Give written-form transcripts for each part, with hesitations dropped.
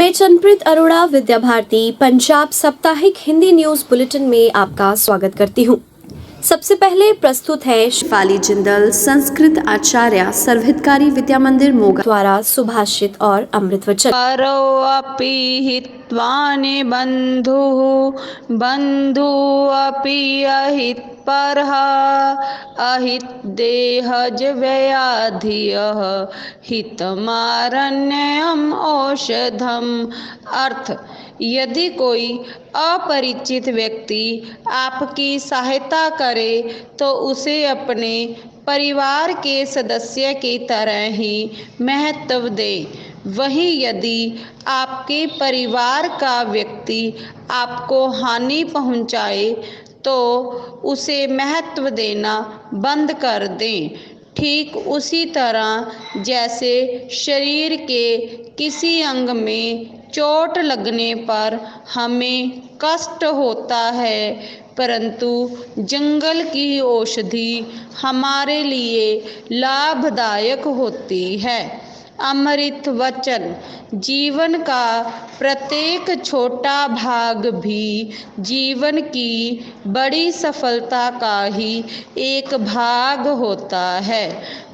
मैं चंद्रप्रीत अरोड़ा विद्या भारती पंजाब साप्ताहिक Hindi news bulletin में आपका स्वागत करती हूँ। सबसे पहले प्रस्तुत है शिफाली जिंदल संस्कृत आचार्य सर्वहितकारी विद्या मंदिर मोगा द्वारा सुभाषित और अमृत वचन। परो अपि हित्वानि बन्धुः बन्धुः अपि अहितपरः अहितदेहज व्ययाधियः हितमारण्यम औषधम। अर्थ, यदि कोई अपरिचित व्यक्ति आपकी सहायता करे तो उसे अपने परिवार के सदस्य की तरह ही महत्व दें। वहीं यदि आपके परिवार का व्यक्ति आपको हानि पहुंचाए तो उसे महत्व देना बंद कर दें। ठीक उसी तरह जैसे शरीर के किसी अंग में चोट लगने पर हमें कष्ट होता है, परंतु जंगल की औषधि हमारे लिए लाभदायक होती है। अमृत वचन, जीवन का प्रत्येक छोटा भाग भी जीवन की बड़ी सफलता का ही एक भाग होता है।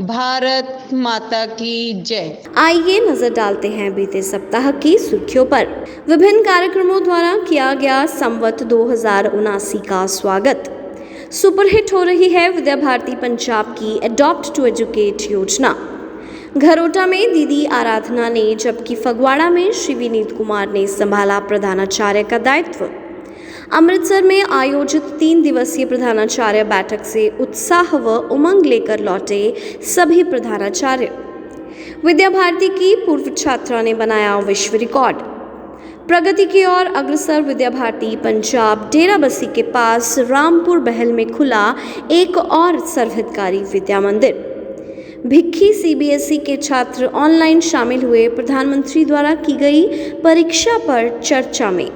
भारत माता की जय। आइए नजर डालते हैं बीते सप्ताह की सुर्खियों पर। विभिन्न कार्यक्रमों द्वारा किया गया संवत 2079 का स्वागत। सुपरहिट हो रही है विद्या भारती पंजाब की अडॉप्ट टू एजुकेट योजना। घरोटा में दीदी आराधना ने जबकि फगवाड़ा में श्री विनीत कुमार ने संभाला प्रधानाचार्य का दायित्व। अमृतसर में आयोजित 3 दिवसीय प्रधानाचार्य बैठक से उत्साह व उमंग लेकर लौटे सभी प्रधानाचार्य। विद्या भारती की पूर्व छात्रा ने बनाया विश्व रिकॉर्ड। प्रगति की ओर अग्रसर विद्या भारती पंजाब डेराबस्सी के पास रामपुर बहल में खुला एक और सर्वहितकारी विद्या मंदिर। भिक्खी सीबीएसई के छात्र ऑनलाइन शामिल हुए प्रधानमंत्री द्वारा की गई परीक्षा पर चर्चा में।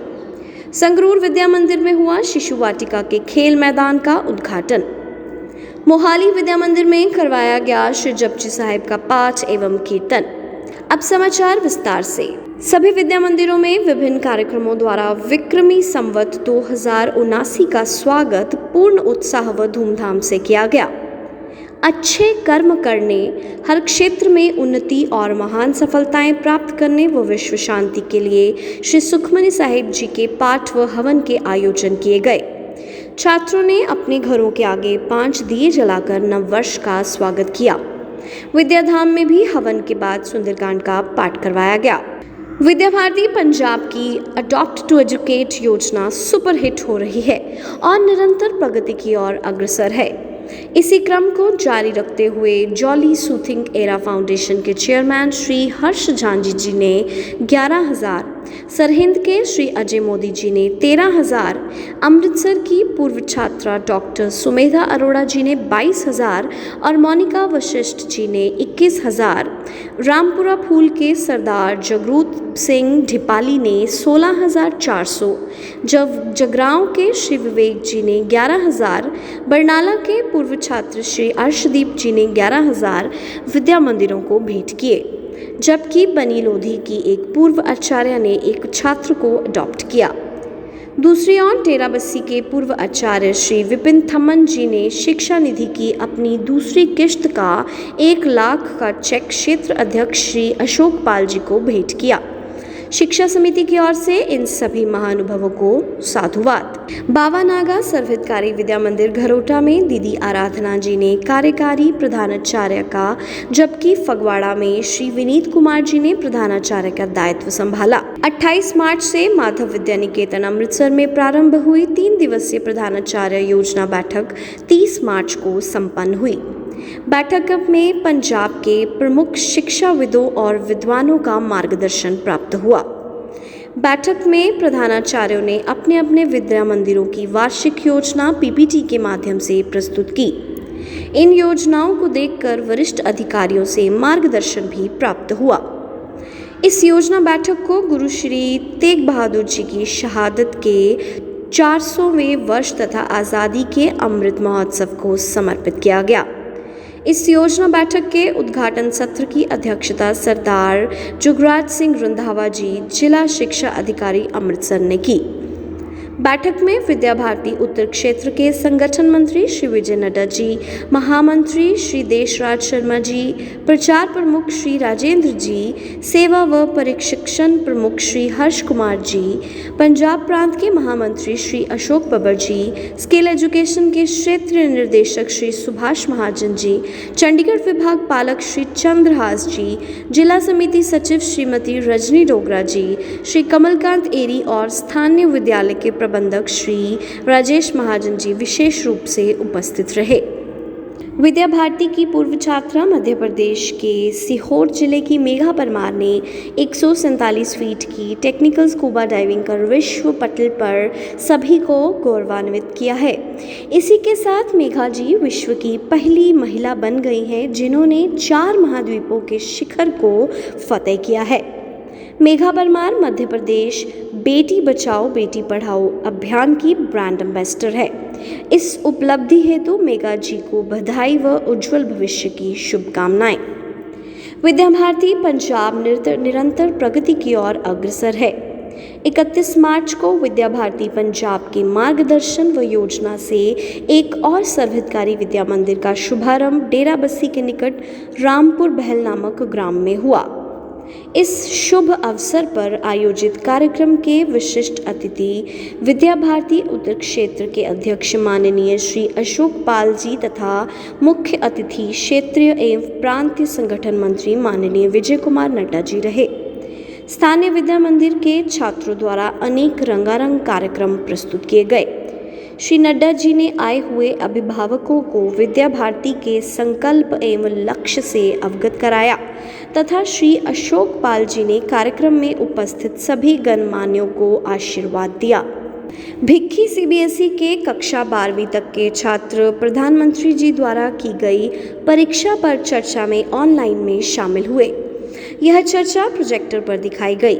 संगरूर विद्या मंदिर में हुआ शिशु वाटिका के खेल मैदान का उद्घाटन। मोहाली विद्या मंदिर में करवाया गया श्री जपजी साहिब का पाठ एवं कीर्तन। अब समाचार विस्तार से। सभी विद्या मंदिरों में विभिन्न कार्यक्रमों द्वारा विक्रमी संवत 2079 का स्वागत पूर्ण उत्साह व धूमधाम से किया गया। अच्छे कर्म करने, हर क्षेत्र में उन्नति और महान सफलताएं प्राप्त करने व विश्व शांति के लिए श्री सुखमनी साहिब जी के पाठ व हवन के आयोजन किए गए। छात्रों ने अपने घरों के आगे 5 दिए जलाकर नववर्ष का स्वागत किया। विद्याधाम में भी हवन के बाद सुंदरकांड का पाठ करवाया गया। विद्या भारती पंजाब की अडॉप्ट टू एजुकेट योजना सुपरहिट हो रही है और निरंतर प्रगति की ओर अग्रसर है। इसी क्रम को जारी रखते हुए जॉली सूथिंग एरा फाउंडेशन के चेयरमैन श्री हर्ष झांझी जी ने 11,000, सरहिंद के श्री अजय मोदी जी ने 13,000, अमृतसर की पूर्व छात्रा डॉक्टर सुमेधा अरोड़ा जी ने 22,000 और मोनिका वशिष्ठ जी ने 21,000, रामपुरा फूल के सरदार जगरूप सिंह ढिपाली ने 16,400, जगरांव के श्री विवेक जी ने 11,000, बरनाला के पूर्व छात्र श्री अर्शदीप जी ने 11,000 विद्या मंदिरों को भेंट किए, जबकि बनी लोधी की एक पूर्व आचार्य ने एक छात्र को अडॉप्ट किया। दूसरी ओर डेराबस्सी के पूर्व आचार्य श्री विपिन थम्मन जी ने शिक्षा निधि की अपनी दूसरी किश्त का 1 लाख का चेक क्षेत्र अध्यक्ष श्री अशोक पाल जी को भेंट किया। शिक्षा समिति की ओर से इन सभी महानुभावों को साधुवाद। बाबा नागा सर्वहितकारी विद्या मंदिर घरोटा में दीदी आराधना जी ने कार्यकारी प्रधानाचार्य का, जबकि फगवाड़ा में श्री विनीत कुमार जी ने प्रधानाचार्य का दायित्व संभाला। 28 मार्च से माधव विद्या निकेतन अमृतसर में प्रारंभ हुई 3 दिवसीय प्रधानाचार्य योजना बैठक 30 मार्च को संपन्न हुई। बैठक में पंजाब के प्रमुख शिक्षाविदों और विद्वानों का मार्गदर्शन प्राप्त हुआ। बैठक में प्रधानाचार्यों ने अपने अपने विद्या मंदिरों की वार्षिक योजना पीपीटी के माध्यम से प्रस्तुत की। इन योजनाओं को देखकर वरिष्ठ अधिकारियों से मार्गदर्शन भी प्राप्त हुआ। इस योजना बैठक को गुरु श्री तेग बहादुर जी की शहादत के 400वें वर्ष तथा आज़ादी के अमृत महोत्सव को समर्पित किया गया। इस योजना बैठक के उद्घाटन सत्र की अध्यक्षता सरदार जुगराज सिंह रंधावा जी, जिला शिक्षा अधिकारी अमृतसर ने की। बैठक में विद्या भारती उत्तर क्षेत्र के संगठन मंत्री श्री विजय नड्डा जी, महामंत्री श्री देशराज शर्मा जी, प्रचार प्रमुख श्री राजेंद्र जी, सेवा व प्रशिक्षण प्रमुख श्री हर्ष कुमार जी, पंजाब प्रांत के महामंत्री श्री अशोक बब्बर जी, स्किल एजुकेशन के क्षेत्रीय निर्देशक श्री सुभाष महाजन जी, चंडीगढ़ विभाग पालक श्री चंद्रहास जी, जिला समिति सचिव श्रीमती रजनी डोगरा जी, श्री कमलकांत एरी और स्थानीय विद्यालय के प्रबंधक श्री राजेश महाजन जी विशेष रूप से उपस्थित रहे। विद्या भारती की पूर्व छात्रा मध्य प्रदेश के सीहोर जिले की मेघा परमार ने 147 फीट की टेक्निकल स्कूबा डाइविंग कर विश्व पटल पर सभी को गौरवान्वित किया है। इसी के साथ मेघा जी विश्व की पहली महिला बन गई हैं जिन्होंने 4 महाद्वीपों के शिखर को फतेह किया है। मेघा परमार मध्य प्रदेश बेटी बचाओ बेटी पढ़ाओ अभियान की ब्रांड एम्बेसडर है। इस उपलब्धि हेतु मेघा जी को बधाई व उज्जवल भविष्य की शुभकामनाएं। विद्या भारती पंजाब निरंतर प्रगति की ओर अग्रसर है। 31 मार्च को विद्या भारती पंजाब के मार्गदर्शन व योजना से एक और सर्वहितकारी विद्या मंदिर का शुभारंभ डेराबस्सी के निकट रामपुर बहल नामक ग्राम में हुआ। इस शुभ अवसर पर आयोजित कार्यक्रम के विशिष्ट अतिथि विद्या भारती उत्तर क्षेत्र के अध्यक्ष माननीय श्री अशोक पाल जी तथा मुख्य अतिथि क्षेत्रीय एवं प्रांतीय संगठन मंत्री माननीय विजय कुमार नड्डा जी रहे। स्थानीय विद्या मंदिर के छात्रों द्वारा अनेक रंगारंग कार्यक्रम प्रस्तुत किए गए। श्री नड्डा जी ने आए हुए अभिभावकों को विद्या भारती के संकल्प एवं लक्ष्य से अवगत कराया तथा श्री अशोक पाल जी ने कार्यक्रम में उपस्थित सभी गणमान्यों को आशीर्वाद दिया। भिक्खी सीबीएसई के कक्षा 12वीं तक के छात्र प्रधानमंत्री जी द्वारा की गई परीक्षा पर चर्चा में ऑनलाइन में शामिल हुए। यह चर्चा प्रोजेक्टर पर दिखाई गई।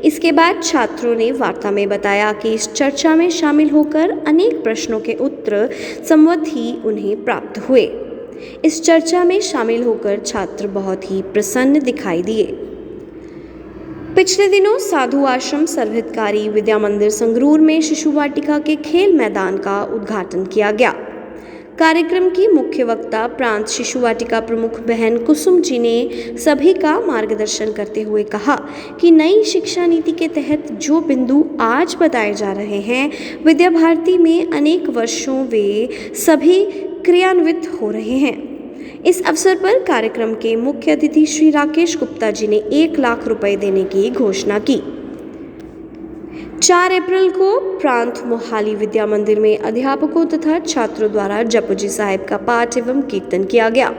इसके बाद छात्रों ने वार्ता में बताया कि इस चर्चा में शामिल होकर अनेक प्रश्नों के उत्तर संवत ही उन्हें प्राप्त हुए। इस चर्चा में शामिल होकर छात्र बहुत ही प्रसन्न दिखाई दिए। पिछले दिनों साधु आश्रम सर्वहितकारी विद्या मंदिर संगरूर में शिशु वाटिका के खेल मैदान का उद्घाटन किया गया। कार्यक्रम की मुख्य वक्ता प्रांत शिशु वाटिका प्रमुख बहन कुसुम जी ने सभी का मार्गदर्शन करते हुए कहा कि नई शिक्षा नीति के तहत जो बिंदु आज बताए जा रहे हैं विद्या भारती में अनेक वर्षों वे सभी क्रियान्वित हो रहे हैं। इस अवसर पर कार्यक्रम के मुख्य अतिथि श्री राकेश गुप्ता जी ने 1 लाख रुपए देने की घोषणा की। 4 अप्रैल को प्रांत मोहाली विद्या मंदिर में अध्यापकों तथा छात्रों द्वारा जपुजी साहिब का पाठ एवं कीर्तन किया गया।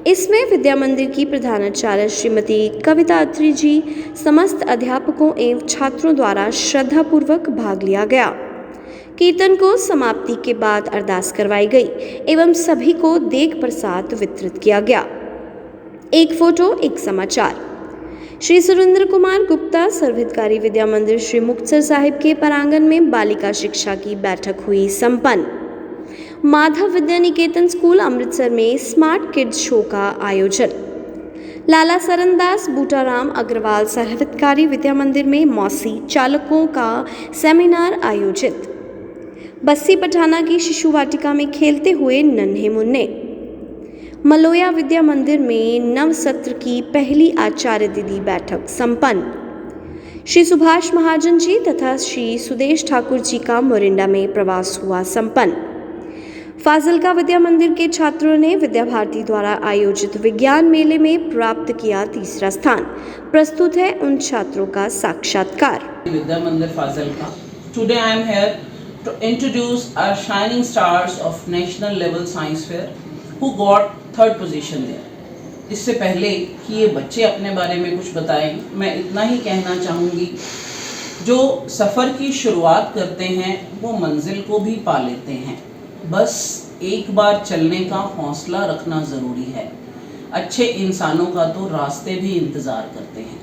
इसमें विद्या मंदिर की प्रधानाचार्य श्रीमती कविता अत्री जी, समस्त अध्यापकों एवं छात्रों द्वारा श्रद्धापूर्वक भाग लिया गया। कीर्तन को समाप्ति के बाद अरदास करवाई गई एवं सभी को देग प्रसाद वितरित किया गया। एक फोटो एक समाचार। श्री सुरेंद्र कुमार गुप्ता सर्वहितकारी विद्या मंदिर श्री मुक्तसर साहिब के प्रांगण में बालिका शिक्षा की बैठक हुई संपन्न। माधव विद्या निकेतन स्कूल अमृतसर में स्मार्ट किड्स शो का आयोजन। लाला सरनदास बूटाराम अग्रवाल सर्वहितकारी विद्या मंदिर में मौसी चालकों का सेमिनार आयोजित। बस्सी पठाना की शिशु वाटिका में खेलते हुए नन्हे मुन्ने। मलोया विद्या मंदिर में नव सत्र की पहली आचार्य दीदी बैठक संपन्न। श्री सुभाष महाजन जी तथा श्री सुदेश ठाकुर जी का मोरिंडा में प्रवास हुआ संपन्न। फाजिल्का विद्या मंदिर के छात्रों ने विद्या भारती द्वारा आयोजित विज्ञान मेले में प्राप्त किया 3रा स्थान। प्रस्तुत है उन छात्रों का साक्षात्कार। विद्या मंदिर Fazilka. Today I am here to introduce our shining stars of national level science fair who got 3rd position there. इससे पहले कि ये बच्चे अपने बारे में कुछ बताएं, मैं इतना ही कहना चाहूँगी, जो सफ़र की शुरुआत करते हैं वो मंजिल को भी पा लेते हैं। बस एक बार चलने का हौसला रखना ज़रूरी है। अच्छे इंसानों का तो रास्ते भी इंतज़ार करते हैं।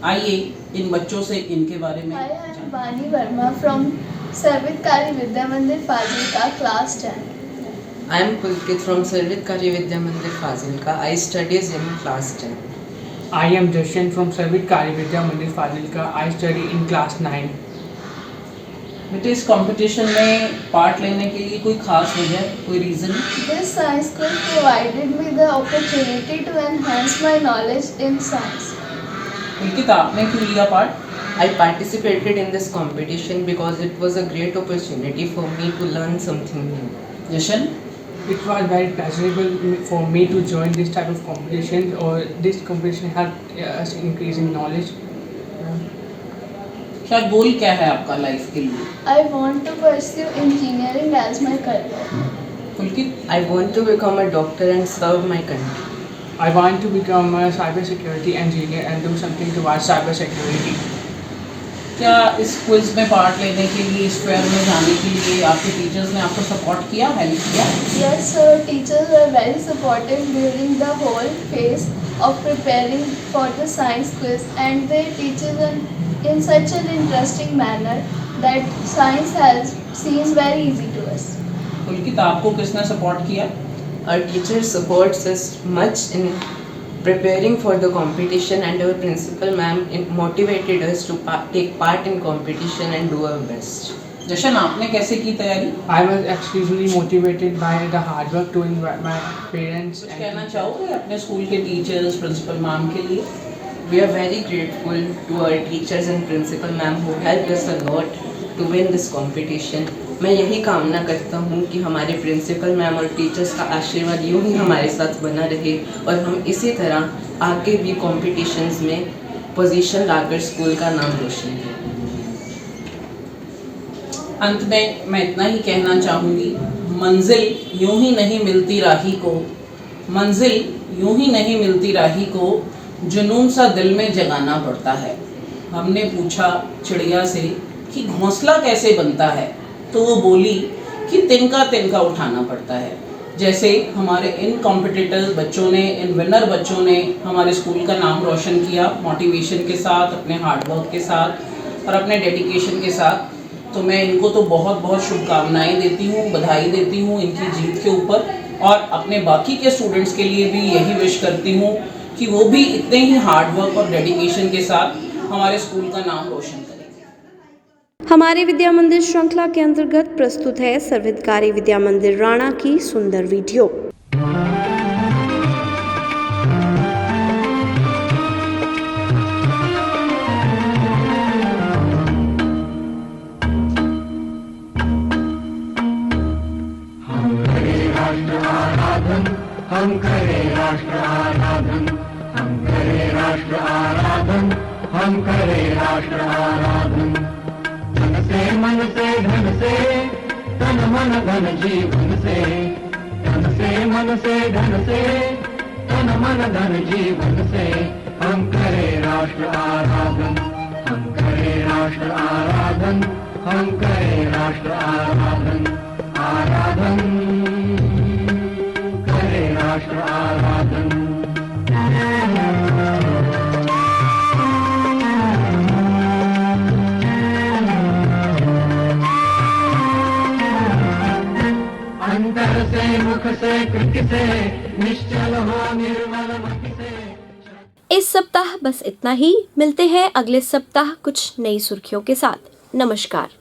आइए इन बच्चों से इनके बारे में। Hi, I am Bani Verma from सर्वहितकारी विद्या मंदिर Fazilka class 10. I am Pulkit from Sarvit Kari Vidya Mandir Fazilka. I studies in class 10. I am Darshan from Sarvit Kari Vidya Mandir Fazilka. I study in class 9. बेटे इस competition में part लेने के लिए कोई खास वजह, कोई reason? This science quiz provided me the opportunity to enhance my knowledge in science. पुलकित, आपने क्यों लिया part? I participated in this competition because it was a great opportunity for me to learn something new. Jashan, It was very pleasurable for me to join this type of competition, or this competition helped us increasing knowledge. क्या गोल क्या है आपका life के लिए? I want to pursue engineering as my career. Pulkit, I want to become a doctor and serve my country. I want to become a cybersecurity engineer and do something towards cybersecurity. क्या इस quiz में part लेने के लिए, इस fair में जाने के लिए आपके टीचर्स ने आपको सपोर्ट किया, हेल्प किया? Yes, sir. Teachers were very supportive during the whole phase of preparing for the science quiz, and they teach us in such an interesting manner that science seems very easy to us. पुलकित, आपको किसने support किया? Our teacher supports us much in preparing for the competition, and our principal ma'am motivated us to take part in competition and do our best. जशन, आपने कैसे की तैयारी? I was extremely motivated by the hard work doing by my parents. कुछ कहना चाहोगे अपने school के teachers, principal ma'am के लिए? We are very grateful to our teachers and principal ma'am who helped us a lot to win this competition. मैं यही कामना करता हूँ कि हमारे प्रिंसिपल मैम और टीचर्स का आशीर्वाद यूँ ही हमारे साथ बना रहे और हम इसी तरह आगे भी कॉम्पिटिशन्स में पोजीशन लाकर स्कूल का नाम रोशन करें। अंत में मैं इतना ही कहना चाहूँगी, मंजिल यूं ही नहीं मिलती राही को, मंजिल यूं ही नहीं मिलती राही को, जुनून सा दिल में जगाना पड़ता है। हमने पूछा चिड़िया से कि घोंसला कैसे बनता है, तो वो बोली कि तिनका तिनका उठाना पड़ता है। जैसे हमारे इन कॉम्पिटिटर्स बच्चों ने, इन विनर बच्चों ने हमारे स्कूल का नाम रोशन किया मोटिवेशन के साथ, अपने हार्डवर्क के साथ और अपने डेडिकेशन के साथ। तो मैं इनको तो बहुत बहुत शुभकामनाएं देती हूँ, बधाई देती हूँ इनकी जीत के ऊपर, और अपने बाकी के स्टूडेंट्स के लिए भी यही विश करती हूँ कि वो भी इतने ही हार्डवर्क और डेडिकेशन के साथ हमारे स्कूल का नाम रोशन करें। हमारे विद्या मंदिर श्रृंखला के अंतर्गत प्रस्तुत है सर्वितकारी विद्या मंदिर राणा की सुंदर वीडियो। हम करें राष्ट्र आराधन, हम करें राष्ट्र आराधन, हम करें राष्ट्र आराधन। धन से मन से धन से, तन मन धन जीवन से, धन से मन से धन से, तन मन धन जीवन से। हम करें राष्ट्र आराधन, हम करें राष्ट्र आराधन, हम करें राष्ट्र आराधन, आराधन राष्ट्र आराधन। अंतर से मुख से कृति से निश्चल हो निर्मल मति से। इस सप्ताह बस इतना ही। मिलते हैं अगले सप्ताह कुछ नई सुर्खियों के साथ। नमस्कार।